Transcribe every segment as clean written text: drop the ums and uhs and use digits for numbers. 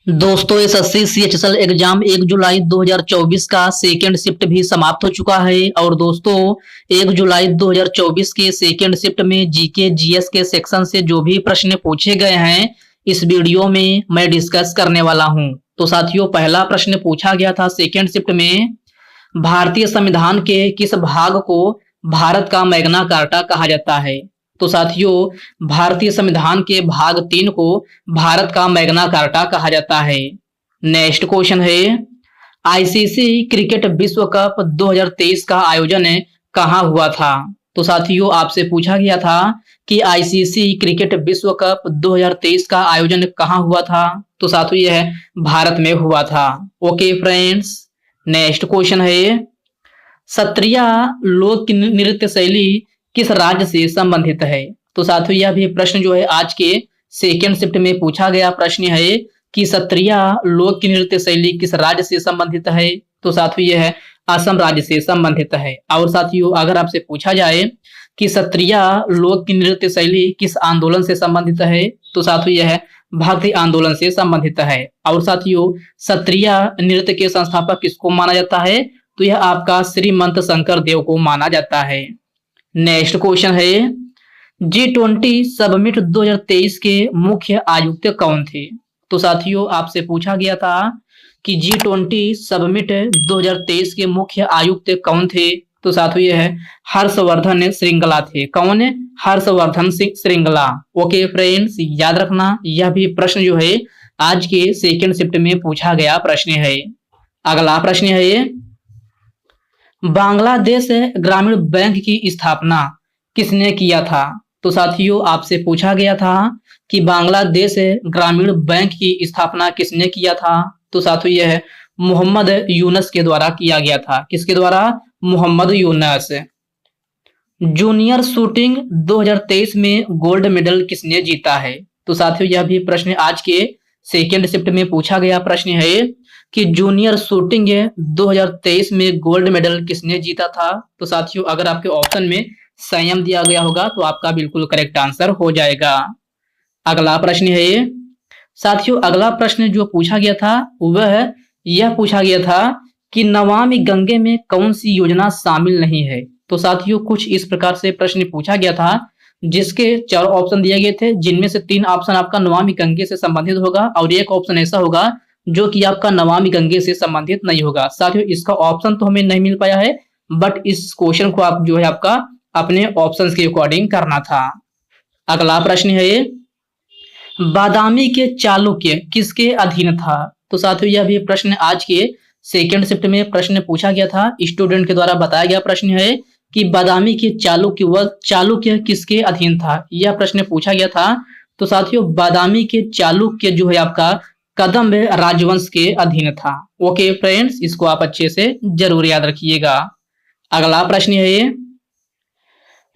दोस्तों SSC CHSL exam 1 जुलाई 2024 का second shift भी समाप्त हो चुका है। और दोस्तों 1 जुलाई 2024 के सेकेंड शिफ्ट में जीके जीएस के सेक्शन से जो भी प्रश्न पूछे गए हैं इस वीडियो में मैं डिस्कस करने वाला हूं। तो साथियों पहला प्रश्न पूछा गया था सेकेंड शिफ्ट में, भारतीय संविधान के किस भाग को भारत का मैग्ना कार्टा कहा जाता है। तो साथियों भारतीय संविधान के भाग 3 को भारत का मैग्ना कार्टा कहा जाता है। नेक्स्ट क्वेश्चन है, आईसीसी क्रिकेट विश्व कप 2023 का आयोजन कहाँ हुआ था। तो साथियों आपसे पूछा गया था कि आईसीसी क्रिकेट विश्व कप 2023 का आयोजन कहाँ हुआ था। तो साथियों यह भारत में हुआ था। ओके फ्रेंड्स, नेक्स्ट क्वेश्चन है, सत्रिया लोक नृत्य शैली किस राज्य से संबंधित है। तो साथियों यह भी प्रश्न जो है आज के सेकेंड शिफ्ट में पूछा गया प्रश्न है कि सत्रिया लोक नृत्य शैली किस राज्य से संबंधित है। तो साथियों यह असम राज्य से संबंधित है। और साथियों अगर आपसे पूछा जाए कि सत्रिया लोक नृत्य शैली किस आंदोलन से संबंधित है, तो साथियों यह भक्ति आंदोलन से संबंधित है। और साथियों सत्रिया नृत्य के संस्थापक किसको माना जाता है, तो यह आपका श्रीमंत शंकर देव को माना जाता है। नेक्स्ट क्वेश्चन है, G20 समिट 2023 के मुख्य आयुक्त कौन थे। तो साथियों आपसे पूछा गया था कि G20 समिट 2023 के मुख्य आयुक्त कौन थे। तो साथियों यह हर्षवर्धन श्रृंगला थे। कौन? हर्षवर्धन श्रृंगला। ओके फ्रेंड्स, याद रखना यह भी प्रश्न जो है आज के सेकेंड शिफ्ट में पूछा गया प्रश्न है। अगला प्रश्न है, बांग्लादेश ग्रामीण बैंक की स्थापना किसने किया था। तो साथियों आपसे पूछा गया था कि बांग्लादेश ग्रामीण बैंक की स्थापना किसने किया था। तो साथियों यह मोहम्मद यूनस के द्वारा किया गया था। किसके द्वारा? मोहम्मद यूनस। जूनियर शूटिंग 2023 में गोल्ड मेडल किसने जीता है। तो साथियों यह भी प्रश्न आज के सेकेंड शिफ्ट में पूछा गया प्रश्न है कि जूनियर शूटिंग 2023 में गोल्ड मेडल किसने जीता था। तो साथियों अगर आपके ऑप्शन में संयम दिया गया होगा तो आपका बिल्कुल करेक्ट आंसर हो जाएगा। अगला प्रश्न है, साथियों अगला प्रश्न जो पूछा गया था वह यह पूछा गया था कि नमामि गंगे में कौन सी योजना शामिल नहीं है। तो साथियों कुछ इस प्रकार से प्रश्न पूछा गया था जिसके 4 ऑप्शन दिए गए थे, जिनमें से 3 ऑप्शन आपका नमामि गंगे से संबंधित होगा और एक ऑप्शन ऐसा होगा जो कि आपका नमामि गंगे से संबंधित नहीं होगा। साथियों इसका ऑप्शन तो हमें नहीं मिल पाया है, बट इस क्वेश्चन को आप जो है आपका अपने ऑप्शंस के अकॉर्डिंग करना था। अगला प्रश्न है, बादामी के चालुक्य किसके अधीन था। तो साथियों यह भी प्रश्न आज के सेकेंड शिफ्ट में प्रश्न पूछा गया था, स्टूडेंट के द्वारा बताया गया प्रश्न है कि बादामी के चालुक्य किसके अधीन था, यह प्रश्न पूछा गया था। तो साथियों बादामी के चालुक्य जो है आपका कदम्ब राजवंश के अधीन था। ओके फ्रेंड्स, इसको आप अच्छे से जरूर याद रखिएगा। अगला प्रश्न है,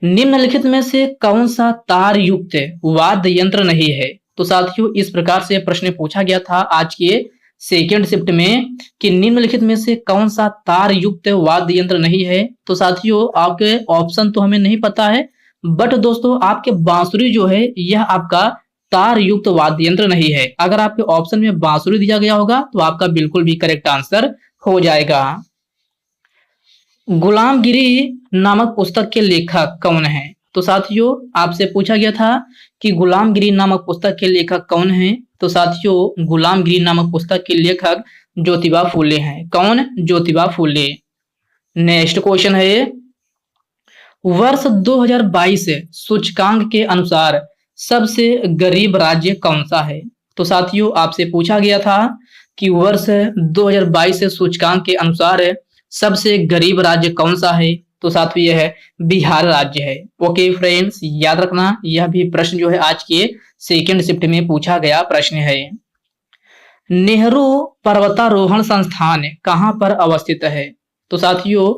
निम्नलिखित में से कौन सा तार युक्त वाद्य यंत्र नहीं है। तो साथियों इस प्रकार से प्रश्न पूछा गया था आज के सेकेंड शिफ्ट में कि निम्नलिखित में से कौन सा तार युक्त वाद्य यंत्र नहीं है। तो साथियों आपके ऑप्शन तो हमें नहीं पता है, बट दोस्तों आपके बांसुरी जो है यह आपका तार युक्त वाद्य यंत्र नहीं है। अगर आपके ऑप्शन में बांसुरी दिया गया होगा तो आपका बिल्कुल भी करेक्ट आंसर हो जाएगा। गुलामगिरी नामक पुस्तक के लेखक कौन है। तो साथियों आपसे पूछा गया था कि गुलामगिरी नामक पुस्तक के लेखक कौन है। तो साथियों गुलामगिरी नामक पुस्तक के लेखक ज्योतिबा फूले हैं। कौन? ज्योतिबा फूले। नेक्स्ट क्वेश्चन है, वर्ष 2022 सूचकांक के अनुसार सबसे गरीब राज्य कौन सा है। तो साथियों आपसे पूछा गया था कि वर्ष 2022 सूचकांक के अनुसार सबसे गरीब राज्य कौन सा है। तो साथियों यह है बिहार राज्य है। ओके फ्रेंड्स, याद रखना यह भी प्रश्न जो है आज के सेकेंड शिफ्ट में पूछा गया प्रश्न है। नेहरू पर्वतारोहण संस्थान कहां पर अवस्थित है। तो साथियों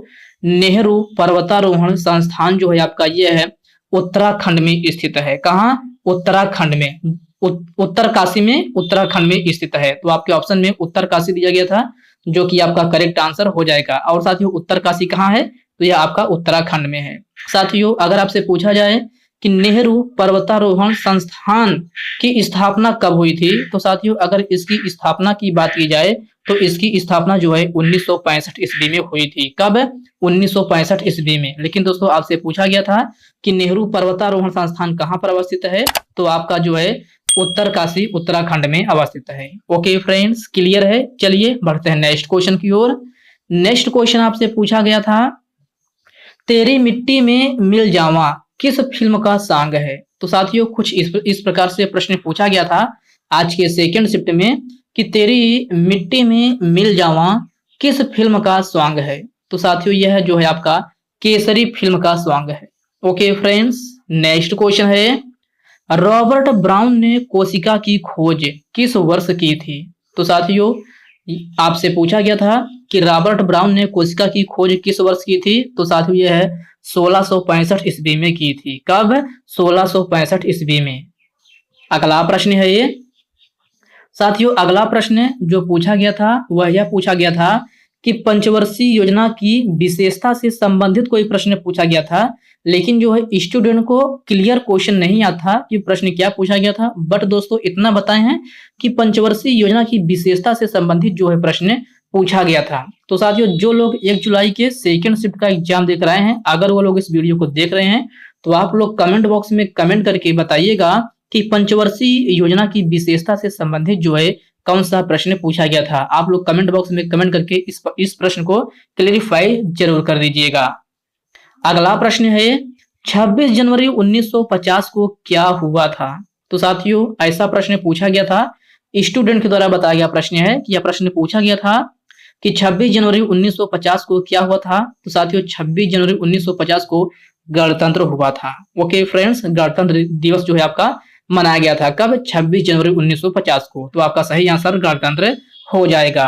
नेहरू पर्वतारोहण संस्थान जो है आपका यह है उत्तराखंड में स्थित है। कहां? उत्तराखंड में, उत्तरकाशी में, उत्तराखंड में स्थित है। तो आपके ऑप्शन में उत्तरकाशी दिया गया था जो कि आपका करेक्ट आंसर हो जाएगा। और साथियों उत्तरकाशी कहाँ है, तो यह आपका उत्तराखंड में है। साथियों अगर आपसे पूछा जाए कि नेहरू पर्वतारोहण संस्थान की स्थापना कब हुई थी। तो साथियों अगर इसकी स्थापना की बात की जाए तो इसकी स्थापना जो है 1965 ईस्वी में हुई थी। कब? 1965 ईस्वी में। लेकिन दोस्तों आपसे पूछा गया था कि नेहरू पर्वतारोहण संस्थान कहाँ पर अवस्थित है, तो आपका जो है उत्तरकाशी उत्तराखंड में अवस्थित है। ओके फ्रेंड्स, क्लियर है। चलिए बढ़ते हैं नेक्स्ट क्वेश्चन की ओर। नेक्स्ट क्वेश्चन आपसे पूछा गया था, तेरी मिट्टी में मिल जावा किस फिल्म का सॉन्ग है। तो साथियों कुछ इस प्रकार से प्रश्न पूछा गया था आज के सेकंड शिफ्ट में कि तेरी मिट्टी में मिल जावा किस फिल्म का सॉन्ग है। तो साथियों यह जो है आपका केसरी फिल्म का सॉन्ग है। ओके फ्रेंड्स, नेक्स्ट क्वेश्चन है, रॉबर्ट ब्राउन ने कोशिका की खोज किस वर्ष की थी। तो साथियों आपसे पूछा गया था कि रॉबर्ट ब्राउन ने कोशिका की खोज किस वर्ष की थी। तो साथियों यह है 1665 ईस्वी में की थी। कब? 1665 ईस्वी में। अगला प्रश्न है ये साथियों, अगला प्रश्न जो पूछा गया था वह यह पूछा गया था कि पंचवर्षीय योजना की विशेषता से संबंधित कोई प्रश्न पूछा गया था, लेकिन जो है स्टूडेंट को क्लियर क्वेश्चन नहीं आता कि प्रश्न क्या पूछा गया था। बट दोस्तों इतना बताए हैं कि पंचवर्षीय योजना की विशेषता से संबंधित जो है प्रश्न पूछा गया था। तो साथियों जो लोग 1 जुलाई के सेकंड शिफ्ट का एग्जाम देख रहे हैं, अगर वो लोग इस वीडियो को देख रहे हैं तो आप लोग कमेंट बॉक्स में कमेंट करके बताइएगा कि पंचवर्षीय योजना की विशेषता से संबंधित जो है कौन सा प्रश्न पूछा गया था। आप लोग कमेंट बॉक्स में कमेंट करके इस प्रश्न को क्लेरिफाई जरूर कर दीजिएगा। अगला प्रश्न है 26 जनवरी 1950 को क्या हुआ था। तो साथियों ऐसा प्रश्न पूछा गया था, स्टूडेंट के द्वारा बताया गया प्रश्न है कि यह प्रश्न पूछा गया था कि 26 जनवरी 1950 को क्या हुआ था। तो साथियों 26 जनवरी 1950 को गणतंत्र हुआ था। ओके फ्रेंड्स, गणतंत्र दिवस जो है आपका मनाया गया था। कब? 26 जनवरी 1950 को। तो आपका सही आंसर गणतंत्र हो जाएगा।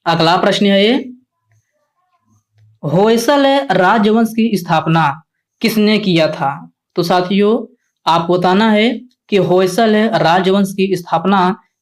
अगला प्रश्न है, होयसल राजवंश की स्थापना किसने किया था। तो साथियों आपको बताना है कि होयसल राजवंश की स्थापना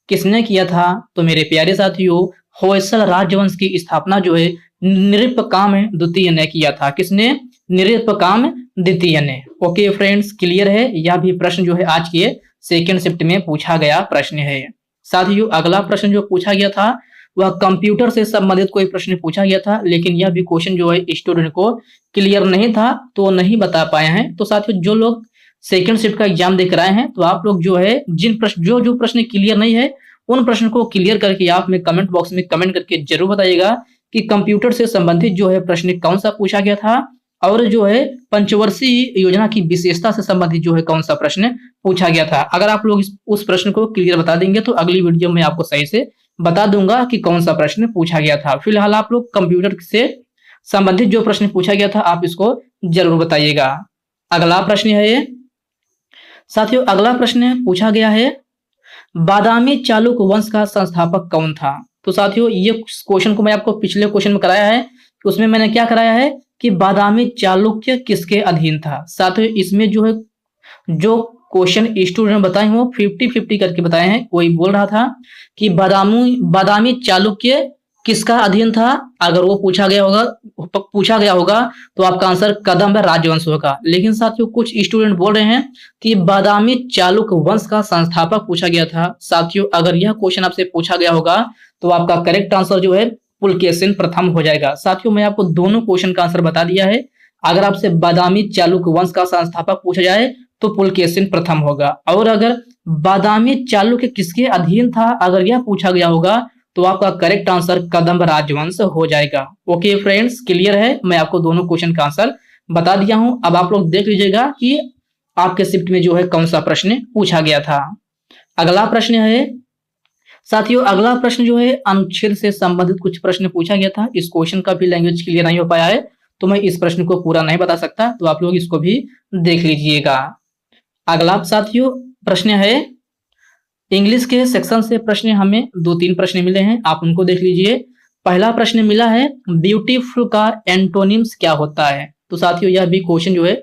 किसने किया था। तो मेरे प्यारे साथियों होयसल राजवंश की स्थापना जो है नृपकाम द्वितीय ने किया था। किसने? नृपकाम द्वितीय ने। ओके फ्रेंड्स, क्लियर है। यह भी प्रश्न जो है आज के सेकंड शिफ्ट में पूछा गया प्रश्न है। साथियों अगला प्रश्न जो पूछा गया था वह कंप्यूटर से संबंधित कोई प्रश्न पूछा गया था, लेकिन यह भी क्वेश्चन जो है स्टूडेंट को क्लियर नहीं था तो नहीं बता पाए हैं। तो साथियों जो लोग सेकंड शिफ्ट का एग्जाम देख रहे हैं तो आप लोग जो है जिन प्रश्न जो प्रश्न क्लियर नहीं है उन प्रश्न को क्लियर करके आप में कमेंट बॉक्स में कमेंट करके जरूर बताइएगा कि कंप्यूटर से संबंधित जो है प्रश्न कौन सा पूछा गया था और जो है पंचवर्षीय योजना की विशेषता से संबंधित जो है कौन सा प्रश्न पूछा गया था। अगर आप लोग उस प्रश्न को क्लियर बता देंगे तो अगली वीडियो में आपको सही से बता दूंगा कि कौन सा प्रश्न पूछा गया था। फिलहाल आप लोग कंप्यूटर से संबंधित जो प्रश्न पूछा गया था आप इसको जरूर बताइएगा। अगला प्रश्न है साथियों, अगला प्रश्न पूछा गया है बादामी चालुक वंश का संस्थापक कौन था। तो साथियों ये क्वेश्चन को मैं आपको पिछले क्वेश्चन में कराया है, उसमें मैंने क्या कराया है कि बादामी चालुक्य किसके अधीन था। साथियों इसमें जो है जो क्वेश्चन स्टूडेंट बताए वो 50-50 करके बताए हैं। कोई बोल रहा था कि बादामी चालुक्य किसका अधीन था। अगर वो पूछा गया होगा तो आपका आंसर कदंब राजवंश होगा। लेकिन साथियों कुछ स्टूडेंट बोल रहे हैं कि बादामी चालुक वंश का संस्थापक पूछा गया था। साथियों अगर यह क्वेश्चन आपसे पूछा गया होगा तो आपका करेक्ट आंसर जो है पुलकेशिन प्रथम हो जाएगा। साथियों मैं आपको दोनों क्वेश्चन का आंसर बता दिया है। अगर आपसे बादामी चालुक वंश का संस्थापक पूछा जाए तो पुलकेशिन प्रथम होगा, और अगर बादामी चालुक्य किसके अधीन था अगर यह पूछा गया होगा तो आपका करेक्ट आंसर कदंब राजवंश हो जाएगा। ओके फ्रेंड्स, क्लियर है। मैं आपको दोनों क्वेश्चन का आंसर बता दिया हूं। अब आप लोग देख लीजिएगा कि आपके शिफ्ट में जो है कौन सा प्रश्न पूछा गया था। अगला प्रश्न है साथियों, अगला प्रश्न जो है अनुच्छेद से संबंधित कुछ प्रश्न पूछा गया था। इस क्वेश्चन का भी लैंग्वेज क्लियर नहीं हो पाया है तो मैं इस प्रश्न को पूरा नहीं बता सकता, तो आप लोग इसको भी देख लीजिएगा। अगला साथियों प्रश्न है इंग्लिश के सेक्शन से प्रश्न हमें 2-3 प्रश्न मिले हैं, आप उनको देख लीजिए। पहला प्रश्न मिला है ब्यूटीफुल का एंटोनिम्स क्या होता है। तो साथियों यह भी क्वेश्चन जो है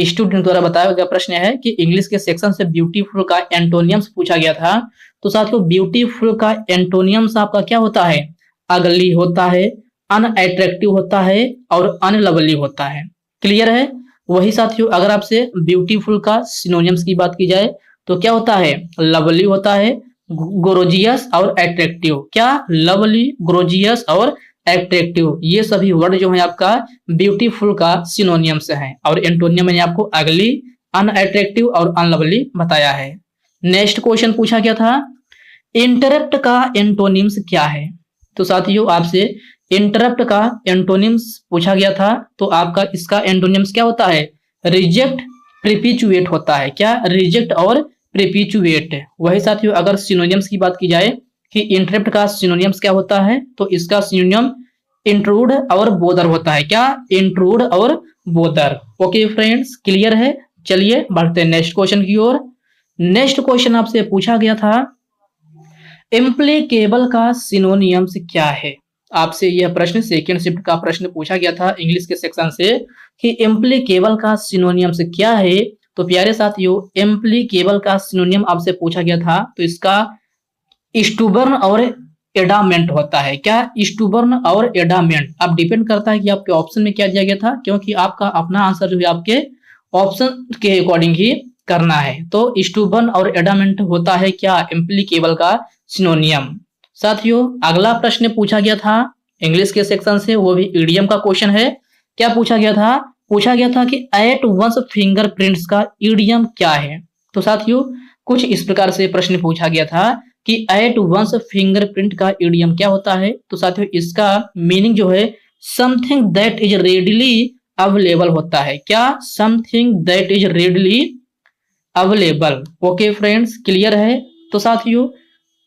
स्टूडेंट द्वारा बताया गया प्रश्न है कि इंग्लिश के सेक्शन से ब्यूटीफुल का एंटोनियम्स पूछा गया था। तो साथियों ब्यूटीफुल का एंटोनियम्स आपका क्या होता है? अगली होता है, अनअट्रैक्टिव होता है और अनलवली होता है। क्लियर है। वही साथियों अगर आपसे ब्यूटीफुल का सिनोनिम्स की बात की जाए तो क्या होता है, लवली होता है, ग्रोजियस और अट्रैक्टिव। क्या, लवली, ग्रोजियस और अट्रैक्टिव, ये सभी वर्ड जो है आपका ब्यूटीफुल का सिनोनियम्स हैं। और एंटोनियम मैंने आपको अगली, अनअट्रैक्टिव और अनलवली बताया है। नेक्स्ट क्वेश्चन पूछा गया था, इंटरप्ट का एंटोनिम्स क्या है। तो साथियों आपसे इंटरप्ट का एंटोनिम्स पूछा गया था, तो आपका इसका एंटोनिम्स क्या होता है, रिजेक्ट, प्रीपिचुएट होता है। क्या, रिजेक्ट और प्रीपिचुएट। वही साथियों अगर सिनोनिम्स की बात की जाए कि इंटरप्ट का सिनोनिम्स क्या होता है, तो इसका सिनोनिम इंट्रूड और बोदर होता है। क्या, इंट्रूड और बोदर। ओके फ्रेंड्स, क्लियर है। चलिए बढ़ते हैं नेक्स्ट क्वेश्चन की ओर। नेक्स्ट क्वेश्चन आपसे पूछा गया था, इम्प्लीकेबल का सिनोनियम्स क्या है। आपसे यह प्रश्न सेकेंड शिफ्ट का प्रश्न पूछा गया था इंग्लिश के सेक्शन से कि इम्प्लीकेबल का सिनोनियम्स क्या है। तो प्यारे साथियों इम्प्लीकेबल का सिनोनियम आपसे पूछा गया था, तो इसका स्टूबर्न और एडामेंट होता है। क्या, स्टूबर्न और एडामेंट। अब डिपेंड करता है कि आपके ऑप्शन में क्या दिया गया था, क्योंकि आपका अपना आंसर जो है आपके ऑप्शन के अकॉर्डिंग ही करना है। तो स्टूबर्न और एडामेंट होता है क्या, इम्प्लीकेबल का सिनोनियम। साथियों अगला प्रश्न पूछा गया था इंग्लिश के सेक्शन से, वो भी ईडीएम का क्वेश्चन है। क्या पूछा गया था, पूछा गया था कि एट वंस फिंगरप्रिंट्स का ईडीएम क्या है। तो साथियों कुछ इस प्रकार से प्रश्न पूछा गया था कि एट वंस फिंगरप्रिंट का ईडीएम क्या होता है। तो साथियों इसका मीनिंग जो है something that is readily available होता है। क्या, something that is readily available. Okay friends, clear है। तो साथियों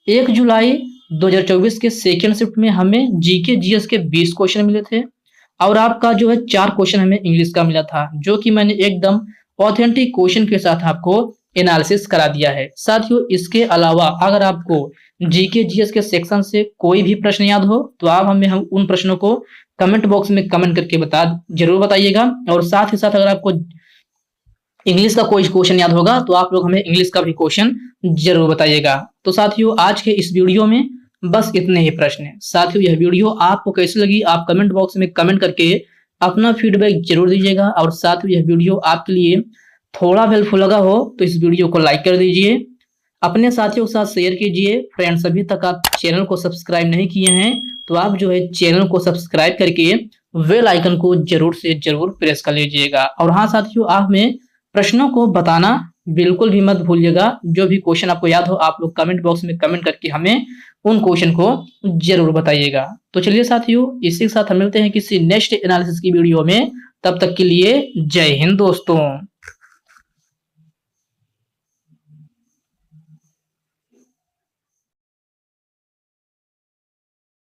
1 जुलाई 2024 के सेकेंड शिफ्ट में हमें जीके जीएस के 20 क्वेश्चन मिले थे और आपका जो है 4 क्वेश्चन हमें इंग्लिश का मिला था, जो कि मैंने एकदम ऑथेंटिक क्वेश्चन के साथ आपको एनालिसिस करा दिया है। साथियों इसके अलावा अगर आपको जीके जीएस के सेक्शन से कोई भी प्रश्न याद हो तो आप हम उन प्रश्नों को कमेंट बॉक्स में कमेंट करके जरूर बताइएगा। और साथ ही साथ अगर आपको इंग्लिश का कोई क्वेश्चन याद होगा तो आप लोग हमें इंग्लिश का भी क्वेश्चन जरूर बताइएगा। तो साथियों आज के इस वीडियो में बस इतने ही प्रश्न हैं। साथियों यह वीडियो आपको कैसी लगी आप कमेंट बॉक्स में कमेंट करके अपना फीडबैक जरूर दीजिएगा। और साथियों यह वीडियो आपके लिए थोड़ा हेल्पफुल लगा हो तो इस वीडियो को लाइक कर दीजिए, अपने साथियों के साथ शेयर कीजिए। फ्रेंड्स अभी तक आप चैनल को सब्सक्राइब नहीं किए हैं तो आप जो है चैनल को सब्सक्राइब करके बेल आइकन को जरूर से जरूर प्रेस कर लीजिएगा। और हाँ साथियों आप में प्रश्नों को बताना बिल्कुल भी मत भूलिएगा। जो भी क्वेश्चन आपको याद हो आप लोग कमेंट बॉक्स में कमेंट करके हमें उन क्वेश्चन को जरूर बताइएगा। तो चलिए साथियों इसी के साथ हम मिलते हैं किसी नेक्स्ट एनालिसिस की वीडियो में। तब तक के लिए जय हिंद दोस्तों।